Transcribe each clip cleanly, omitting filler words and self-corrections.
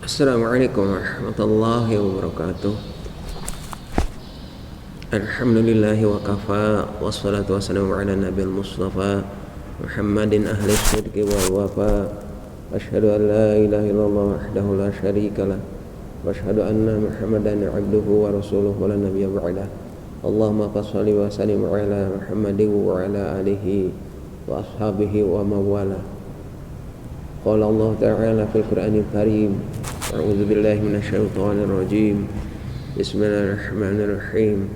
Assalamualaikum warahmatullahi wabarakatuh. Alhamdulillahi wa kafa, wassalatu wassalamu ala nabil mustafa Muhammadin ahli sidqi wal wafa. Asyhadu an la ilaha illallah wahdahu la syarika lah, wa asyhadu anna Muhammadan abduhu wa rasuluhu wa la nabiyya ba'dah. Allahumma shalli wa sallim ala Muhammadin wa ala alihi wa ashabihi wa mawala. Qala Allah ta'ala fil Qur'anil Karim, a'udzu billahi minasyaitonir rajim. Bismillahirrahmanirrahim.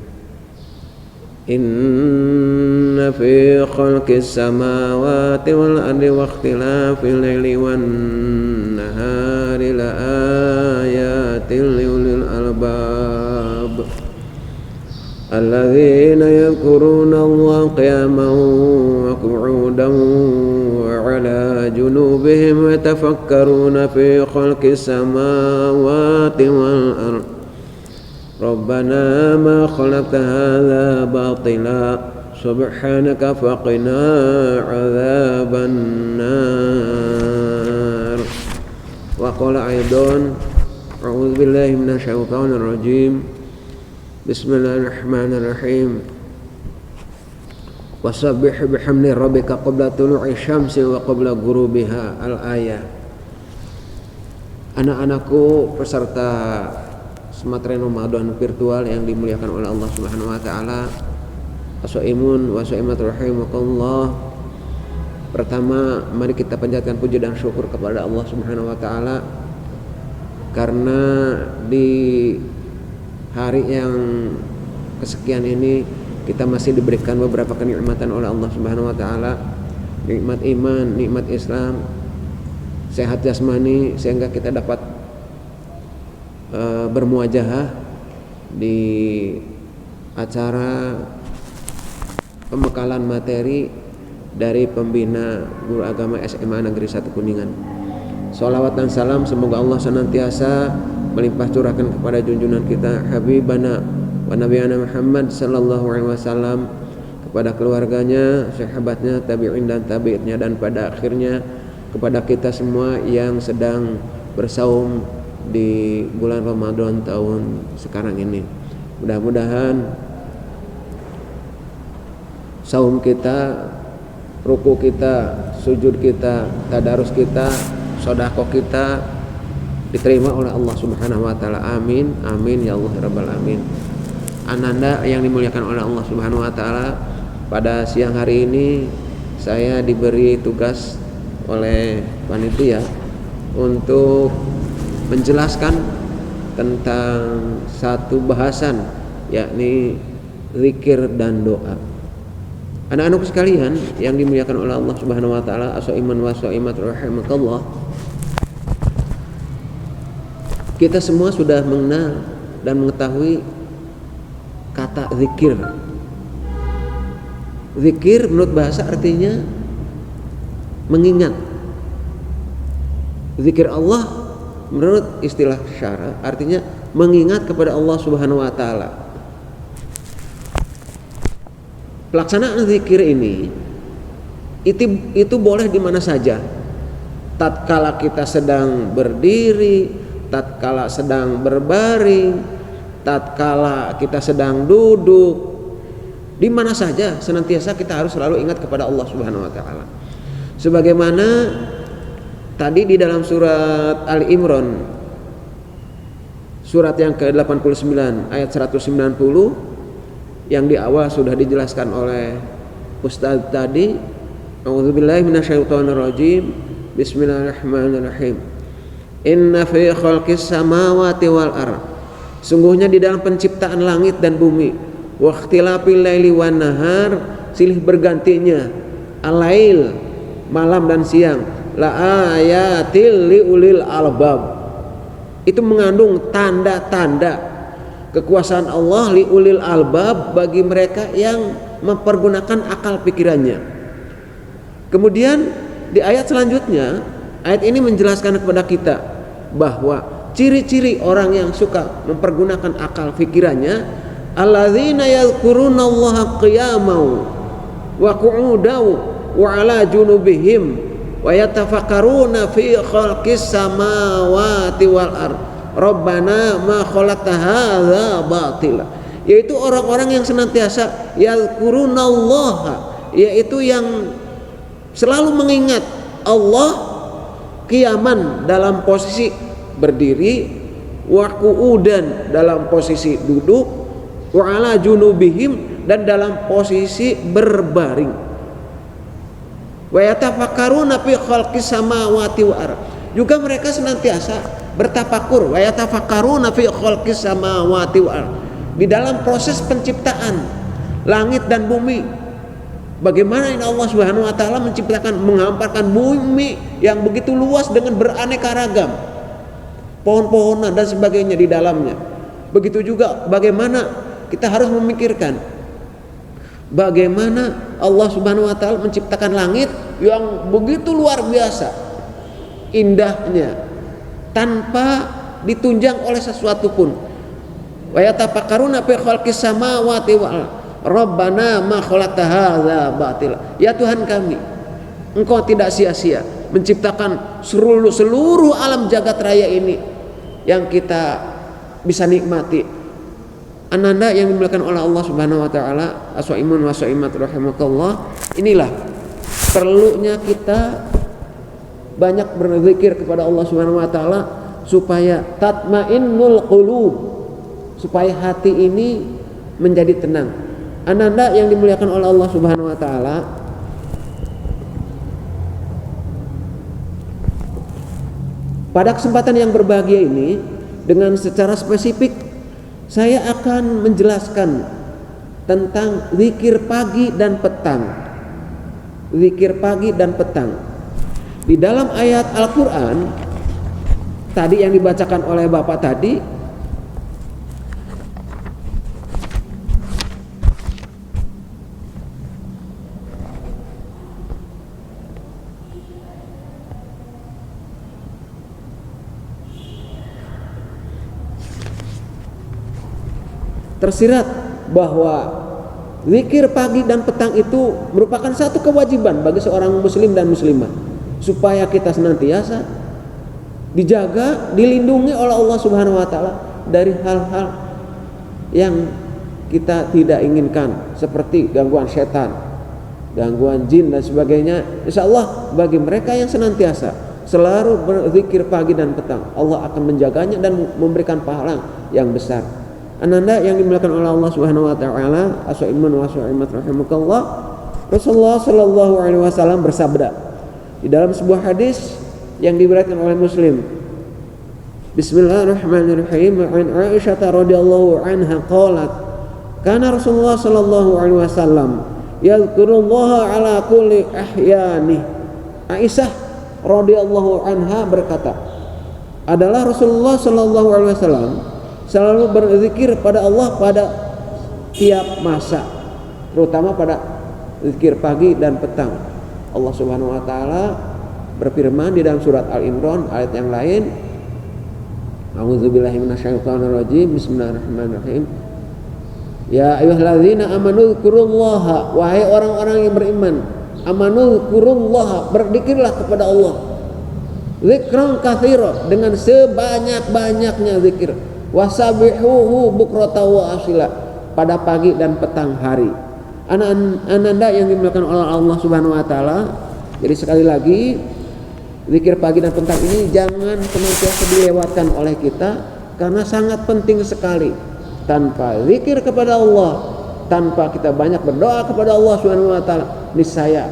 Inna fi khalqis samawati wal ardi wa ikhtilafil laili wan nahari la ayatin liulil albab alladzina yadhkuruna Allaha qiyaman wa qu'udan wa 'ala junubihim yatafakkaruna fi khalqis samawati wal ardi Rabbana ma khalaqta hadza batila subhanaka faqina 'adzaban nar. Wa qala aidan a'udzu billahi minasyaitonir rajim. Bismillahirrahmanirrahim. Wasabbih bihamdi rabbika qabla tulu'i syamsi wa qabla ghurubiha. Al-ayah. Anak-anakku peserta Sematerai Ramadan virtual yang dimuliakan oleh Allah Subhanahu wa taala. As-shaimun wa shaimat rahimakumullah. Pertama, mari kita panjatkan puji dan syukur kepada Allah Subhanahu wa taala karena di hari yang kesekian ini kita masih diberikan beberapa kenikmatan oleh Allah Subhanahu wa taala. Nikmat iman, nikmat Islam, sehat jasmani sehingga kita dapat bermuajahah di acara pembekalan materi dari pembina guru agama SMA Negeri 1 Kuningan. Sholawat dan salam semoga Allah senantiasa melimpah curahkan kepada junjungan kita Habibana wa Nabiyana Muhammad sallallahu alaihi wasallam, kepada keluarganya, sahabatnya, tabi'in dan tabi'itnya, dan pada akhirnya kepada kita semua yang sedang bersaum di bulan Ramadan tahun sekarang ini. Mudah-mudahan saum kita, ruku kita, sujud kita, tadarus kita, sedekah kita diterima oleh Allah Subhanahu wa taala. Amin. Amin ya Allah rabbal alamin. Ananda yang dimuliakan oleh Allah Subhanahu wa taala, pada siang hari ini saya diberi tugas oleh panitia untuk menjelaskan tentang satu bahasan, yakni zikir dan doa. Anak-anakku sekalian yang dimuliakan oleh Allah Subhanahu wa taala, as-shaiman wa shaimat rahimakallah. Kita semua sudah mengenal dan mengetahui kata zikir. Zikir menurut bahasa artinya mengingat. Zikir Allah menurut istilah syara artinya mengingat kepada Allah Subhanahu wa taala. Pelaksanaan zikir ini itu boleh di mana saja. Tatkala kita sedang berdiri, tatkala sedang berbaring, tatkala kita sedang duduk, di mana saja senantiasa kita harus selalu ingat kepada Allah Subhanahu wa taala. Sebagaimana tadi di dalam surat Ali Imran, surat yang ke-89 ayat 190, yang di awal sudah dijelaskan oleh Ustaz tadi. A'udzubillahi minasyaitonirrajim. Bismillahirrahmanirrahim. Inna fi khalqis samawati wal ard. Sungguhnya di dalam penciptaan langit dan bumi, wa ikhtilafil laili wan nahar, silih bergantinya al-lail, malam dan siang, la ayatil liulil albab, itu mengandung tanda-tanda kekuasaan Allah liulil albab, bagi mereka yang mempergunakan akal pikirannya. Kemudian di ayat selanjutnya, ayat ini menjelaskan kepada kita bahwa ciri-ciri orang yang suka mempergunakan akal pikirannya, alladzina yadhkurunallaha qiyaman wa qu'udan wa ala junubihim wa yatafakkaruna fi khalqis samawati wal ard rabbana ma khalaqta hadza batila, yaitu orang-orang yang senantiasa yazkurunallaha, yaitu yang selalu mengingat Allah, qiyaman dalam posisi berdiri, wa qu'udan dalam posisi duduk, wa ala junubihim dan dalam posisi berbaring, wa yatafakkaruna fi khalqis samawati wal ard, juga mereka senantiasa bertafakur, wa yatafakkaruna fi khalqis samawati wal ard, di dalam proses penciptaan langit dan bumi. Bagaimana ini Allah Subhanahu wa taala menciptakan, menghamparkan bumi yang begitu luas dengan beraneka ragam, pohon-pohonan dan sebagainya di dalamnya. Begitu juga bagaimana kita harus memikirkan bagaimana Allah Subhanahu wa taala menciptakan langit yang begitu luar biasa indahnya tanpa ditunjang oleh sesuatu pun. Wa yatafakkaruna fi khalqis samawati wal ard rabbana ma khalaqta hadza batila, ya Tuhan kami, Engkau tidak sia-sia menciptakan seluruh alam jagat raya ini yang kita bisa nikmati. Ananda yang dimuliakan oleh Allah Subhanahu wa taala, aswaimun wa swaimat rahimakallah, inilah perlunya kita banyak berzikir kepada Allah Subhanahu wa taala supaya tatmainnul qulub, supaya hati ini menjadi tenang. Ananda yang dimuliakan oleh Allah Subhanahu wa taala, pada kesempatan yang berbahagia ini dengan secara spesifik saya akan menjelaskan tentang zikir pagi dan petang. Zikir pagi dan petang. Di dalam ayat Al-Qur'an tadi yang dibacakan oleh Bapak tadi, tersirat bahwa zikir pagi dan petang itu merupakan satu kewajiban bagi seorang muslim dan muslimah, supaya kita senantiasa dijaga, dilindungi oleh Allah Subhanahu wa taala dari hal-hal yang kita tidak inginkan, seperti gangguan setan, gangguan jin dan sebagainya. Insyaallah bagi mereka yang senantiasa selalu berzikir pagi dan petang, Allah akan menjaganya dan memberikan pahala yang besar. Ananda yang dimuliakan oleh Allah Subhanahu wa taala, aswaimun wa swaimat rahimakallah, Rasulullah sallallahu alaihi wasallam bersabda di dalam sebuah hadis yang diriwayatkan oleh Muslim. Bismillahirrahmanirrahim. An Aisyah radhiyallahu anha qalat, kana Rasulullah sallallahu alaihi wasallam yadhkurullaha ala kulli ahyani. Aisyah radhiyallahu anha berkata, adalah Rasulullah sallallahu alaihi wasallam selalu berzikir pada Allah pada tiap masa, terutama pada zikir pagi dan petang. Allah Subhanahu wa taala berfirman di dalam surat Al-Imran ayat yang lain, A'udzubillahi minasyaitonirrajim, bismillahirrahmanirrahim. Ya ayyuhalladzina amanu dzkurullaha, wahai orang-orang yang beriman, amanu dzkurullaha, berzikirlah kepada Allah, zikran katsira, dengan sebanyak-banyaknya zikir, wasabihuhu bukrata wa asila, pada pagi dan petang hari. Ananda yang dimuliakan oleh Allah Subhanahu wa taala, jadi sekali lagi zikir pagi dan petang ini jangan senantiasa dilewatkan oleh kita, karena sangat penting sekali. Tanpa zikir kepada Allah, tanpa kita banyak berdoa kepada Allah Subhanahu wa taala, niscaya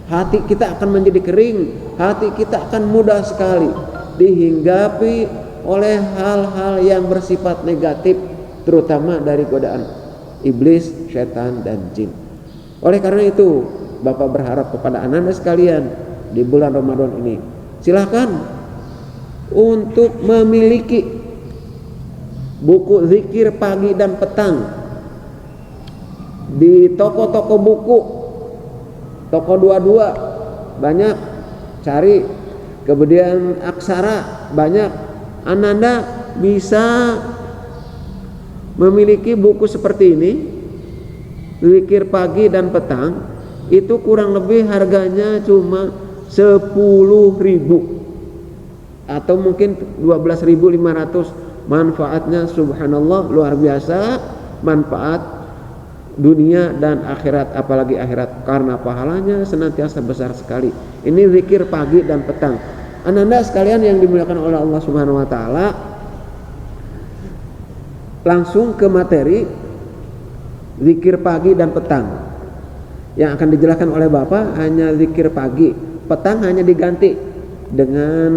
hati kita akan menjadi kering, hati kita akan mudah sekali dihinggapi oleh hal-hal yang bersifat negatif, terutama dari godaan iblis, setan dan jin. Oleh karena itu, Bapak berharap kepada Ananda sekalian di bulan Ramadan ini, silakan untuk memiliki buku zikir pagi dan petang di toko-toko buku, toko 22 banyak, cari, kemudian Aksara banyak. Ananda bisa memiliki buku seperti ini, zikir pagi dan petang, itu kurang lebih harganya cuma 10.000 atau mungkin 12.500. Manfaatnya subhanallah luar biasa, manfaat dunia dan akhirat, apalagi akhirat, karena pahalanya senantiasa besar sekali. Ini zikir pagi dan petang. Ananda sekalian yang dimuliakan oleh Allah Subhanahu wa taala, langsung ke materi zikir pagi dan petang. Yang akan dijelaskan oleh Bapak hanya zikir pagi, petang hanya diganti dengan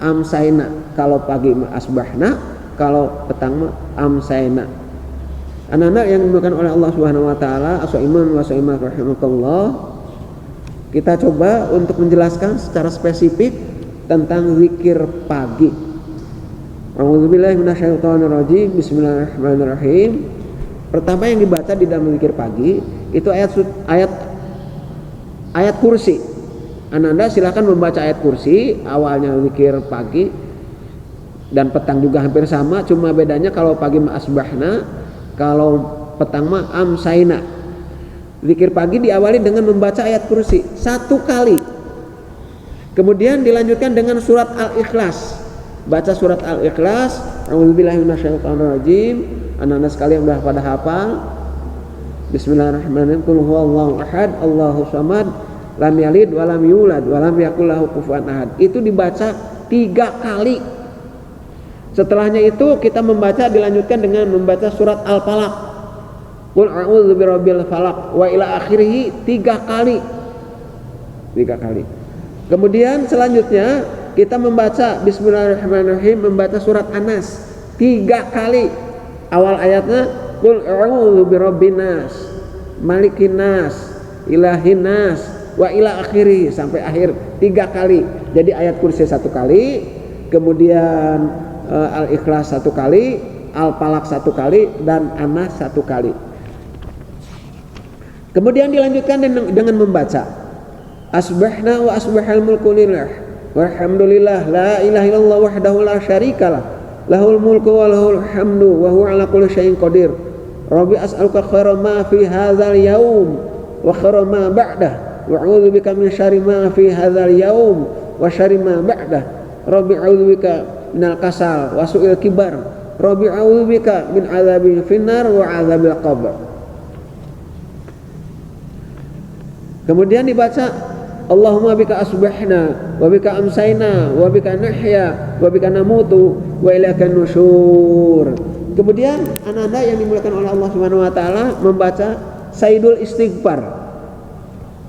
amsaina. Kalau pagi asbahna, kalau petang amsaina. Anak-anak yang dimuliakan oleh Allah Subhanahu wa taala, as-saiman wa saimat rahimakumullah, kita coba untuk menjelaskan secara spesifik tentang zikir pagi. A'udzubillahi minasyaitonirrajim. Bismillahirrahmanirrahim. Pertama yang dibaca di dalam zikir pagi itu ayat kursi. Anda silakan membaca ayat kursi. Awalnya zikir pagi dan petang juga hampir sama, cuma bedanya kalau pagi asbahna, kalau petang amsaina. Zikir pagi diawali dengan membaca ayat kursi 1 kali. Kemudian dilanjutkan dengan surat Al-Ikhlas. Baca surat Al-Ikhlas. A'udzubillahi minasyaitonirrajim. Anak-anak sekalian sudah pada hafal. Bismillahirrahmanirrahim. Qul huwallahu ahad, Allahu samad, lam yalid wa lam yulad wa lam yakul lahu kufuwan ahad. Itu dibaca 3 kali. Setelahnya itu kita membaca, dilanjutkan dengan membaca surat Al-Falaq. Qul a'udzu birabbil falaq wa ila akhirih 3 kali. 3 kali. Kemudian selanjutnya kita membaca Bismillahirrahmanirrahim, membaca surat An-Nas 3 kali. Awal ayatnya Qul a'udzu birabbin nas, malikin nas, ilahin nas, wa ila akhiri, sampai akhir 3 kali. Jadi ayat kursi 1 kali, kemudian Al-Ikhlas 1 kali, Al-Falaq 1 kali, dan An-Nas 1 kali. Kemudian dilanjutkan dengan membaca Asbahna wa asbahal mulku lillah walhamdulillah la ilaha illallah wahdahu la syarikalah lahul mulku wa lahul hamdu wa huwa ala kulli syai'in qadir. Rabbi as'aluka khaira ma fi hadzal yaum wa khaira ma ba'dah wa a'udzu bika min syarri ma fi hadzal yaum wa syarri ma ba'dah. Rabbi a'udzu bika minal kasal wa su'il kibar. Rabbi a'udzu bika min adzabil finnar wa adzabil qabr. Kemudian dibaca Allahumma bika asbahna wa bika amsayna wa bika nahya wa bika namutu wa ilaika nusyur. Kemudian anak-anak yang dimuliakan oleh Allah Subhanahu wa taala membaca Sayyidul Istighfar.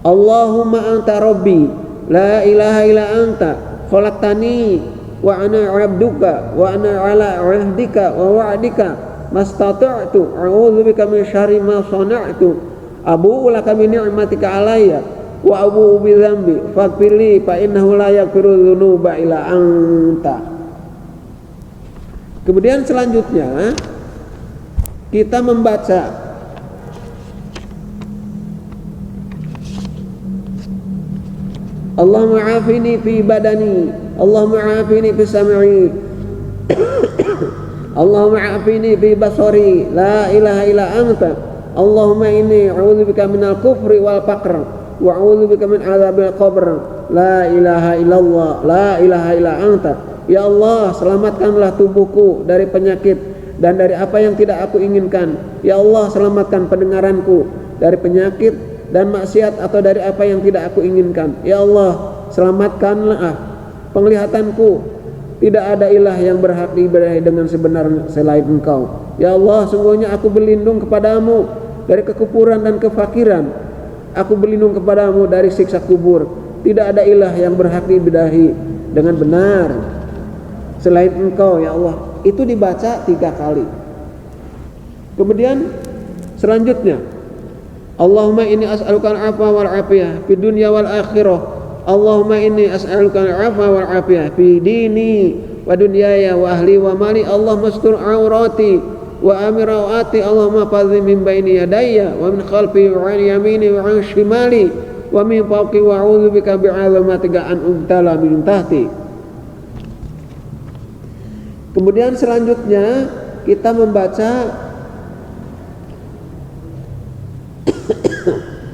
Allahumma anta rabbi la ilaha illa anta khalaqtani wa ana 'abduka wa ana 'ala 'ahdika wa wa'dika mastata'tu a'udzu bika min syarri ma sana'tu abu'u laka bi ni'matika 'alayya wa abu'u bi dzambi faghfirli fa innahu la yaghfiru dzunuba illa anta. Kemudian selanjutnya kita membaca Allahumma afini fi badani, Allahumma afini fi sam'i, Allahumma afini fi basari, la ilaha illa anta, Allahumma inni a'udzubika minal kufri wal faqr wa a'udzubika min adzabil qabr, la ilaha illallah, la ilaha illa anta. Ya Allah, selamatkanlah tubuhku dari penyakit dan dari apa yang tidak aku inginkan. Ya Allah, selamatkan pendengaranku dari penyakit dan maksiat atau dari apa yang tidak aku inginkan. Ya Allah, selamatkanlah penglihatanku. Tidak ada ilah yang berhak diibadahi dengan sebenar selain Engkau. Ya Allah, sungguhnya aku berlindung kepadamu dari kekufuran dan kefakiran. Aku berlindung kepadamu dari siksa kubur. Tidak ada ilah yang berhak diibadahi dengan benar selain Engkau, ya Allah. Itu dibaca 3 kali. Kemudian selanjutnya Allahumma inni as'aluka al-'afwa wal 'afiyah fid dunya wal akhirah. Allahumma inni as'aluka al-'afwa wal 'afiyah fi dini wa dunyaya wa ahli wa mali. Allahumma astur 'aurati wa amir rawati. Allahumma fadhi min baini yadayya wa min khalfi wa 'an yamini wa 'an shimali wa min fawqi wa a'udzu bika bi'azamatika an ubtala min tahti. Kemudian selanjutnya kita membaca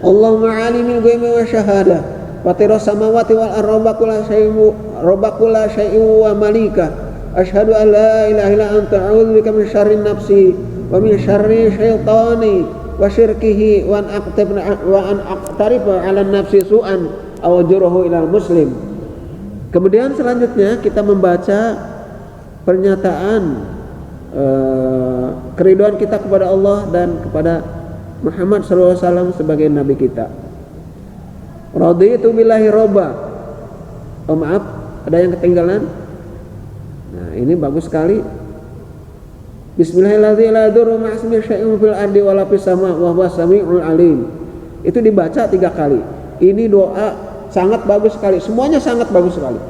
Allahumma alimil ghaibi wa syahadah, fatiras samawati wal ardi rabba kulli syai'in wa malika asyhadu an la ilaha illa anta a'udzubika min syarri nafsi wa min syarri syaitani wa syirkihi wa an aqtarifa 'ala nafsi su'an aw jurahu ilal muslim. Kemudian selanjutnya kita membaca pernyataan keriduan kita kepada Allah dan kepada Muhammad SAW sebagai nabi kita. Raditu billahi robba. Oh maaf, ada yang ketinggalan. Nah ini bagus sekali. Bismillahirrahmanirrahim. La yadurru ma'a ismihi syai'un fil ardi wala fis sama' wa huwas sami'ul alim. Itu dibaca 3 kali. Ini doa sangat bagus sekali. Semuanya sangat bagus sekali.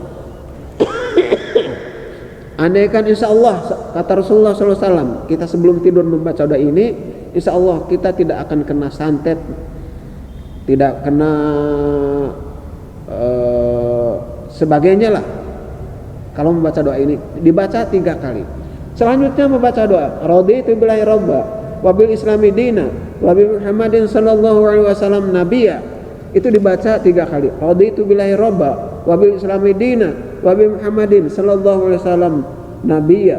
Andaikan insya Allah kata Rasulullah SAW, kita sebelum tidur membaca doa ini, insya Allah kita tidak akan kena santet, tidak kena sebagainya lah. Kalau membaca doa ini dibaca 3 kali. Selanjutnya membaca doa raditu billahi robba wabil islami dina wabil Muhammadin sallallahu alaihi wasallam nabiyya. Itu dibaca 3 kali. Raditu billahi robba wabil islami dina wabil Muhammadin sallallahu alaihi wasallam nabiyya.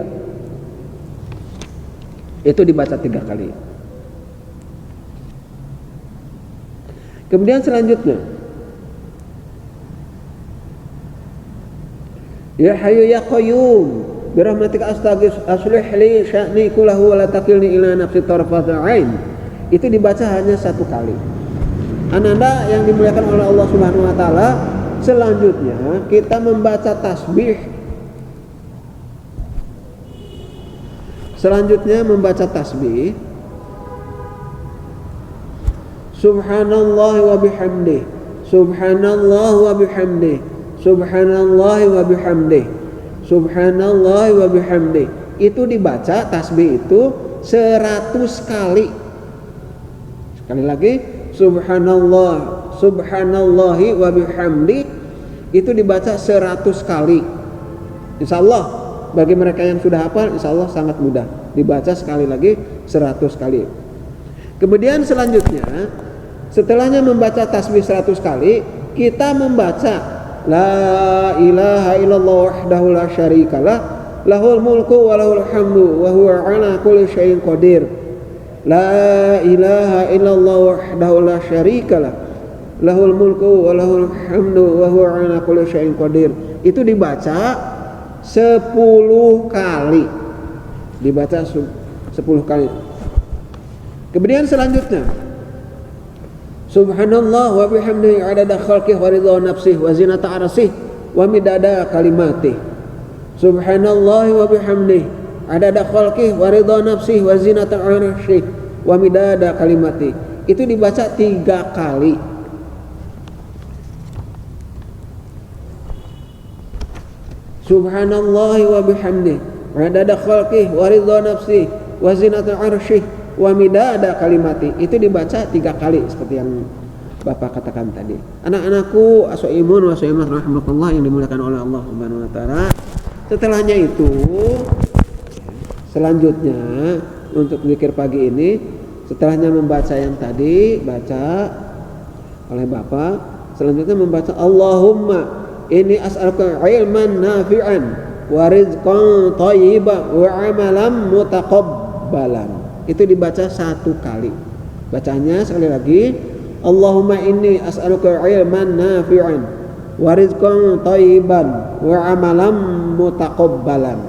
Itu dibaca 3 kali. Kemudian selanjutnya ya hayyu ya qayyum birahmatika astaghfir aslih li sya'ni kullahu wa la takilni ila nafsi tarfata ain. Itu dibaca hanya 1 kali. Ananda yang dimuliakan oleh Allah Subhanahu wa taala, selanjutnya kita membaca tasbih. Selanjutnya membaca tasbih. Subhanallah wa bihamdih. Subhanallah wa bihamdih. Subhanallah wa bihamdih. Subhanallah wa bihamdih. Itu dibaca tasbih itu 100 kali. Sekali lagi, subhanallah, subhanallahi wa bihamdih. Itu dibaca 100 kali. Insyaallah bagi mereka yang sudah hafal, insyaallah sangat mudah. Dibaca sekali lagi 100 kali. Kemudian selanjutnya, setelahnya membaca tasbih 100 kali, kita membaca la ilaha illallah wahdahu la syarikalah lahul mulku wa lahul hamdu wa huwa ala kulli syai'in qadir. La ilaha illallah wahdahu la syarikalah lahul mulku wa lahul hamdu wa huwa ala kulli syai'in qadir. Itu dibaca 10 kali. Dibaca 10 kali. Kemudian selanjutnya subhanallah wa bihamdihi adada khalqihi wa ridha nafsihi wa zinata arsyih wa midada kalimatihi. Subhanallah wa bihamdihi adada khalqihi wa ridha nafsihi wa zinata arsyih wa midada kalimatihi. Itu dibaca 3 kali. Subhanallah wa bihamdihi adada khalqihi wa ridha nafsihi wa zinata arsyih wa midada kalimati. Itu dibaca 3 kali seperti yang Bapak katakan tadi. Anak-anakku asaimun wa asaimat rahmatullah yang dimuliakan oleh Allah Subhanahu wa taala. Setelahnya itu selanjutnya untuk zikir pagi ini, setelahnya membaca yang tadi baca oleh Bapak, selanjutnya membaca Allahumma inni as'aluka ilman nafi'an wa rizqan thayyiban wa amalan mutaqabbalan. Itu dibaca 1 kali. Bacanya sekali lagi, Allahumma inni as'aluka ilman nafi'an wa rizqan thayyiban wa amalan mutaqabbalan.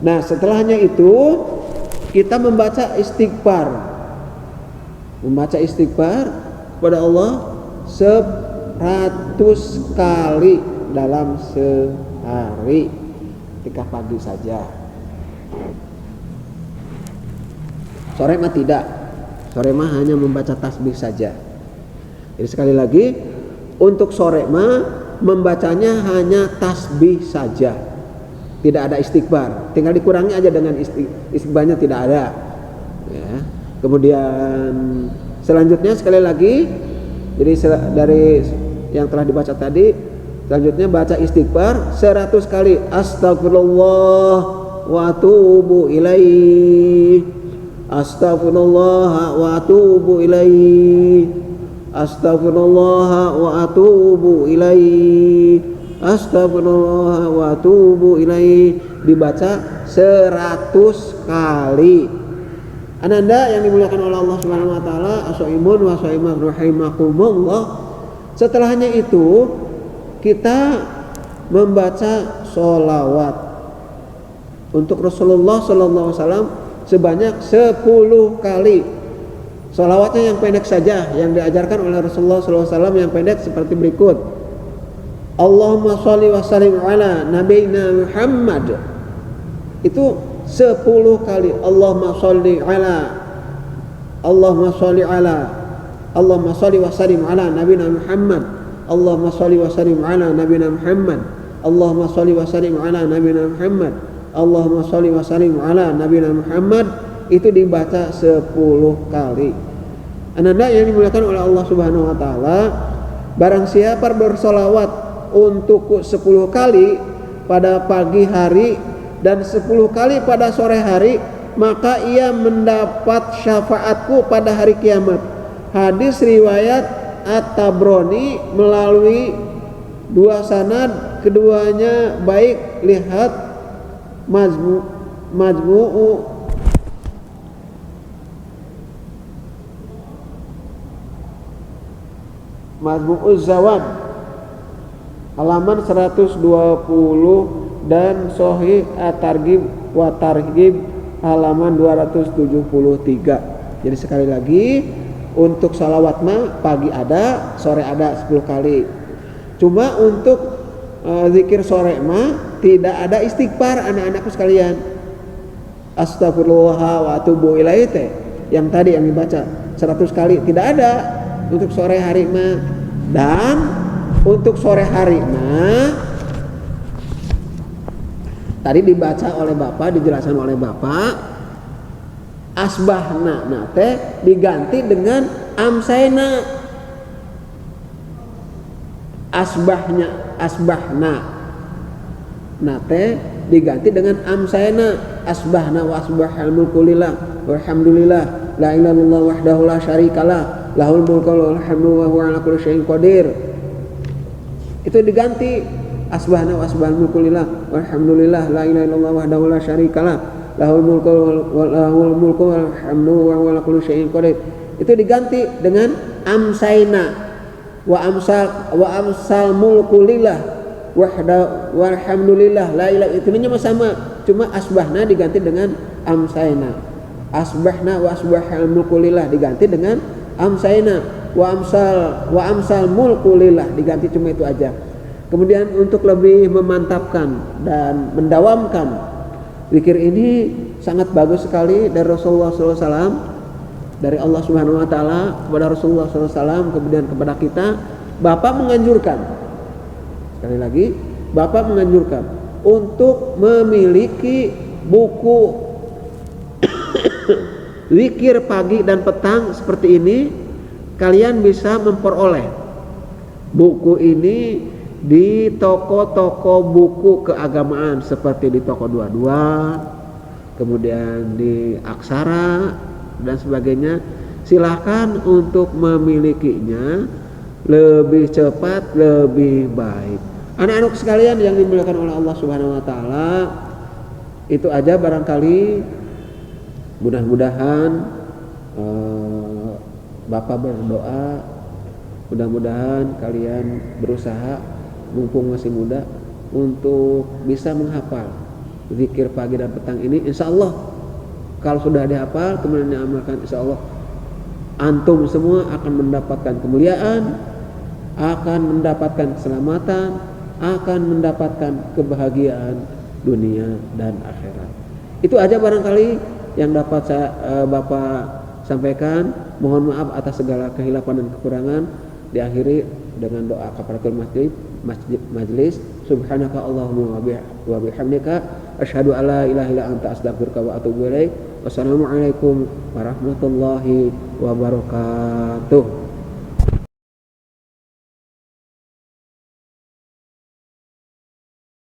Nah, setelahnya itu kita membaca istighfar. Membaca istighfar kepada Allah 100 kali dalam sehari ketika pagi saja. Sore mah tidak. Sore mah hanya membaca tasbih saja. Jadi sekali lagi, untuk sore mah membacanya hanya tasbih saja. Tidak ada istighfar. Tinggal dikurangi aja dengan istighfarnya tidak ada. Ya. Kemudian selanjutnya sekali lagi, jadi dari yang telah dibaca tadi, selanjutnya baca istighfar 100 kali. Astagfirullah wa atubu ilaih. Astaghfirullah wa atubu ilaih. Astagfirullah wa atubu ilaih. Astagfirullah wa atubu ilaih. Dibaca 100 kali. Ananda yang dimuliakan oleh Allah Subhanahu wa taala, as-shaimun wa shaimat rahimakumullah. Setelahnya itu kita membaca sholawat untuk Rasulullah sallallahu alaihi wasallam sebanyak 10 kali. Sholawatnya yang pendek saja, yang diajarkan oleh Rasulullah sallallahu alaihi wasallam yang pendek seperti berikut. Allahumma sholli wa sallim ala nabiyina Muhammad. Itu 10 kali. Allahumma sholli wa sallim ala nabiyina Muhammad. Allahumma sholli wa sallim ala nabiyina Muhammad. Allahumma sholli wa sallim ala nabiyina Muhammad. Allahumma sholli wa sallim ala nabiyina Muhammad. Itu dibaca 10 kali. Ananda yang dimuliakan oleh Allah Subhanahu wa taala, barang siapa bersolawat untuk 10 kali pada pagi hari dan 10 kali pada sore hari, maka ia mendapat syafaatku pada hari kiamat. Hadis riwayat At-Tabrani melalui 2 sanad, keduanya baik. Lihat Majmu'uz Zawad halaman 120 dan Sahih At-Targhib wa Tarhib halaman 273. Jadi sekali lagi, untuk salawat mah pagi ada, sore ada 10 kali. Cuma untuk zikir sore mah tidak ada istighfar anak-anakku sekalian. Astagfirullah wa atubu ilaihi teh yang tadi yang dibaca 100 kali tidak ada untuk sore hari mah. Dan untuk sore hari mah tadi dibaca oleh Bapak, dijelaskan oleh Bapak, asbahna teh diganti dengan amsayna. Asbahna teh diganti dengan amsayna. Asbahna wa asbahal mulku lillah walhamdulillah la ilaha illallah wahdahu la syarikalah lahul mulku wal hamdu wa huwa ala kulli syai'in qadir. Itu diganti asbahna wa asbahal mulku lillah walhamdulillah la ilaha illallah wahdahu la syarikalah lahul mulku wal hamdu wa huwa ala kulli syai'in qadir. Itu diganti dengan amsayna wa amsal mulku lillah wahda walhamdulillah la ilaha, itu sama, cuma asbahna diganti dengan amsayna. Asbahna wa asbahal mulku lillah diganti dengan amsayna wa amsal mulku lillah diganti, cuma itu aja. Kemudian untuk lebih memantapkan dan mendawamkan zikir ini sangat bagus sekali dari Rasulullah SAW, dari Allah Subhanahu wa taala kepada Rasulullah SAW, kemudian kepada kita. Bapak menganjurkan, sekali lagi, Bapak menganjurkan untuk memiliki buku zikir pagi dan petang seperti ini. Kalian bisa memperoleh buku ini di toko-toko buku keagamaan seperti di Toko 22, kemudian di Aksara dan sebagainya. Silahkan untuk memilikinya lebih cepat, lebih baik. Anak-anak sekalian yang dimuliakan oleh Allah Subhanahu wa taala, itu aja barangkali. Mudah-mudahan Bapak berdoa, mudah-mudahan kalian berusaha mumpung masih muda untuk bisa menghafal zikir pagi dan petang ini. Insya Allah kalau sudah dihafal kemudian diamalkan, insya Allah antum semua akan mendapatkan kemuliaan, akan mendapatkan keselamatan, akan mendapatkan kebahagiaan dunia dan akhirat. Itu aja barangkali yang dapat Bapak sampaikan. Mohon maaf atas segala kehilapan dan kekurangan. Diakhiri dengan doa kafaratul majlis. Subhanaka Allahumma wa bihamdika asyhadu an la ilaha illa anta astaghfiruka wa atubu ilaik. Wassalamualaikum warahmatullahi wabarakatuh.